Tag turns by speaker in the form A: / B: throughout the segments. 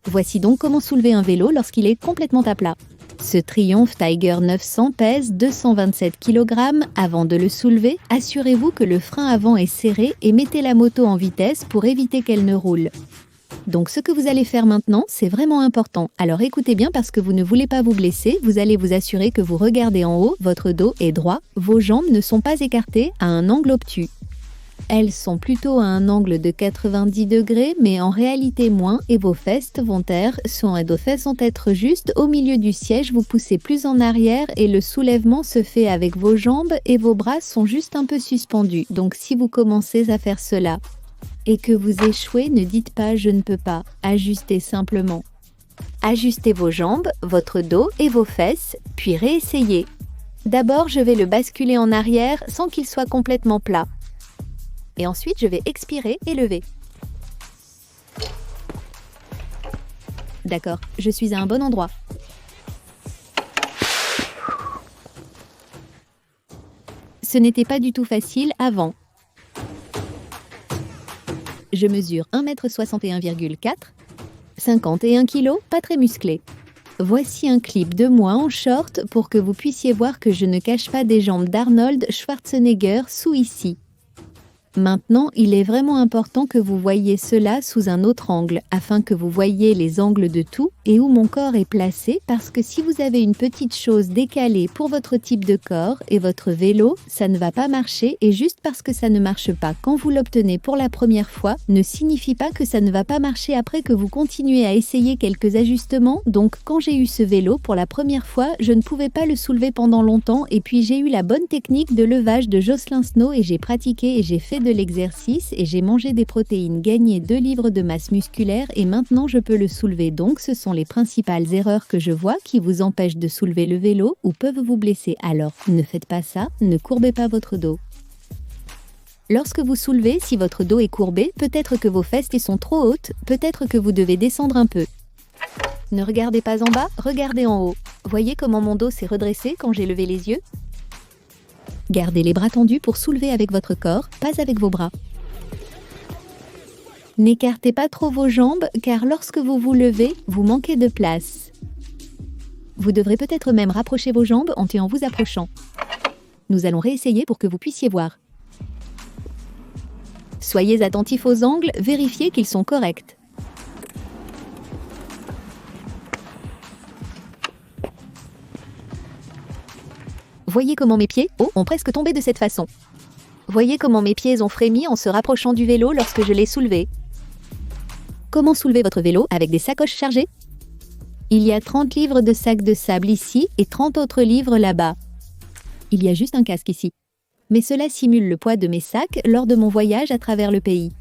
A: Voici donc comment soulever un vélo lorsqu'il est complètement à plat. Ce Triumph Tiger 900 pèse 227 kg. Avant de le soulever, assurez-vous que le frein avant est serré et mettez la moto en vitesse pour éviter qu'elle ne roule. Donc ce que vous allez faire maintenant, c'est vraiment important. Alors écoutez bien parce que vous ne voulez pas vous blesser, vous allez vous assurer que vous regardez en haut, votre dos est droit, vos jambes ne sont pas écartées à un angle obtus. Elles sont plutôt à un angle de 90 degrés, mais en réalité moins, et vos fesses vont être juste au milieu du siège, vous poussez plus en arrière et le soulèvement se fait avec vos jambes et vos bras sont juste un peu suspendus. Donc si vous commencez à faire cela et que vous échouez, ne dites pas « je ne peux pas », ajustez simplement. Ajustez vos jambes, votre dos et vos fesses, puis réessayez. D'abord, je vais le basculer en arrière sans qu'il soit complètement plat. Et ensuite, je vais expirer et lever. D'accord, je suis à un bon endroit. Ce n'était pas du tout facile avant. Je mesure 1,61 m, 51 kg, pas très musclé. Voici un clip de moi en short pour que vous puissiez voir que je ne cache pas des jambes d'Arnold Schwarzenegger sous ici. Maintenant, il est vraiment important que vous voyiez cela sous un autre angle, afin que vous voyiez les angles de tout et où mon corps est placé, parce que si vous avez une petite chose décalée pour votre type de corps et votre vélo, ça ne va pas marcher, et juste parce que ça ne marche pas quand vous l'obtenez pour la première fois, ne signifie pas que ça ne va pas marcher après que vous continuez à essayer quelques ajustements. Donc quand j'ai eu ce vélo pour la première fois, je ne pouvais pas le soulever pendant longtemps, et puis j'ai eu la bonne technique de levage de Jocelyn Snow et j'ai pratiqué et j'ai fait de l'exercice et j'ai mangé des protéines, gagné 2 livres de masse musculaire et maintenant je peux le soulever. Donc ce sont les principales erreurs que je vois qui vous empêchent de soulever le vélo ou peuvent vous blesser. Alors ne faites pas ça, ne courbez pas votre dos. Lorsque vous soulevez, si votre dos est courbé, peut-être que vos fesses sont trop hautes, peut-être que vous devez descendre un peu. Ne regardez pas en bas, regardez en haut. Voyez comment mon dos s'est redressé quand j'ai levé les yeux ? Gardez les bras tendus pour soulever avec votre corps, pas avec vos bras. N'écartez pas trop vos jambes, car lorsque vous vous levez, vous manquez de place. Vous devrez peut-être même rapprocher vos jambes en vous approchant. Nous allons réessayer pour que vous puissiez voir. Soyez attentifs aux angles, vérifiez qu'ils sont corrects. Voyez comment mes pieds ont presque tombé de cette façon. Voyez comment mes pieds ont frémi en se rapprochant du vélo lorsque je l'ai soulevé. Comment soulever votre vélo avec des sacoches chargées ? Il y a 30 livres de sacs de sable ici et 30 autres livres là-bas. Il y a juste un casque ici. Mais cela simule le poids de mes sacs lors de mon voyage à travers le pays.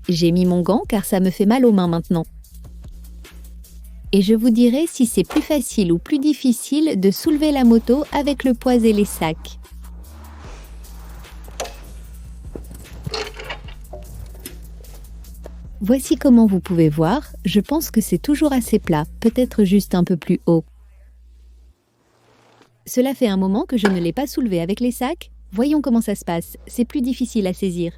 A: J'ai mis mon gant car ça me fait mal aux mains maintenant. Et je vous dirai si c'est plus facile ou plus difficile de soulever la moto avec le poids et les sacs. Voici comment vous pouvez voir, je pense que c'est toujours assez plat, peut-être juste un peu plus haut. Cela fait un moment que je ne l'ai pas soulevé avec les sacs. Voyons comment ça se passe, c'est plus difficile à saisir.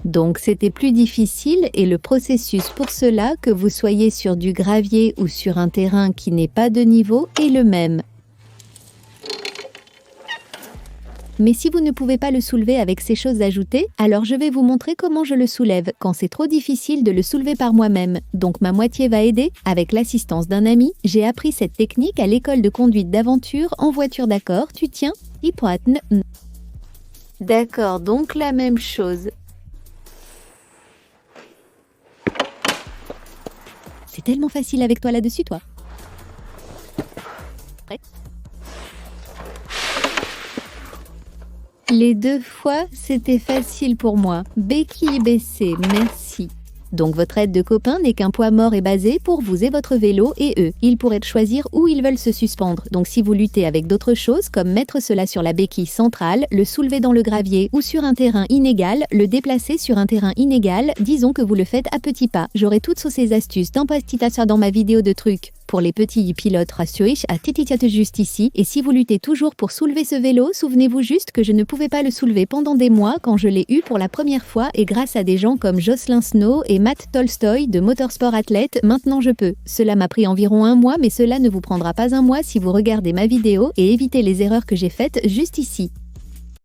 A: Donc c'était plus difficile et le processus pour cela, que vous soyez sur du gravier ou sur un terrain qui n'est pas de niveau, est le même. Mais si vous ne pouvez pas le soulever avec ces choses ajoutées, alors je vais vous montrer comment je le soulève quand c'est trop difficile de le soulever par moi-même. Donc ma moitié va aider. Avec l'assistance d'un ami, j'ai appris cette technique à l'école de conduite d'aventure en voiture. D'accord, tu tiens ? D'accord, donc la même chose. C'est tellement facile avec toi là-dessus, toi. Prêt ? Les 2 fois, c'était facile pour moi. Béquille baissée, merci. Donc votre aide de copain n'est qu'un poids mort et basé pour vous et votre vélo et eux. Ils pourraient choisir où ils veulent se suspendre. Donc si vous luttez avec d'autres choses comme mettre cela sur la béquille centrale, le soulever dans le gravier ou sur un terrain inégal, le déplacer sur un terrain inégal, disons que vous le faites à petits pas. J'aurai toutes ces astuces dans ma vidéo de trucs. Pour les petits pilotes, rassurez à Titiat juste ici. Et si vous luttez toujours pour soulever ce vélo, souvenez-vous juste que je ne pouvais pas le soulever pendant des mois quand je l'ai eu pour la première fois et grâce à des gens comme Jocelyn Snow et Matt Tolstoy de Motorsport Athlète, maintenant je peux. Cela m'a pris environ un mois, mais cela ne vous prendra pas un mois si vous regardez ma vidéo et évitez les erreurs que j'ai faites juste ici.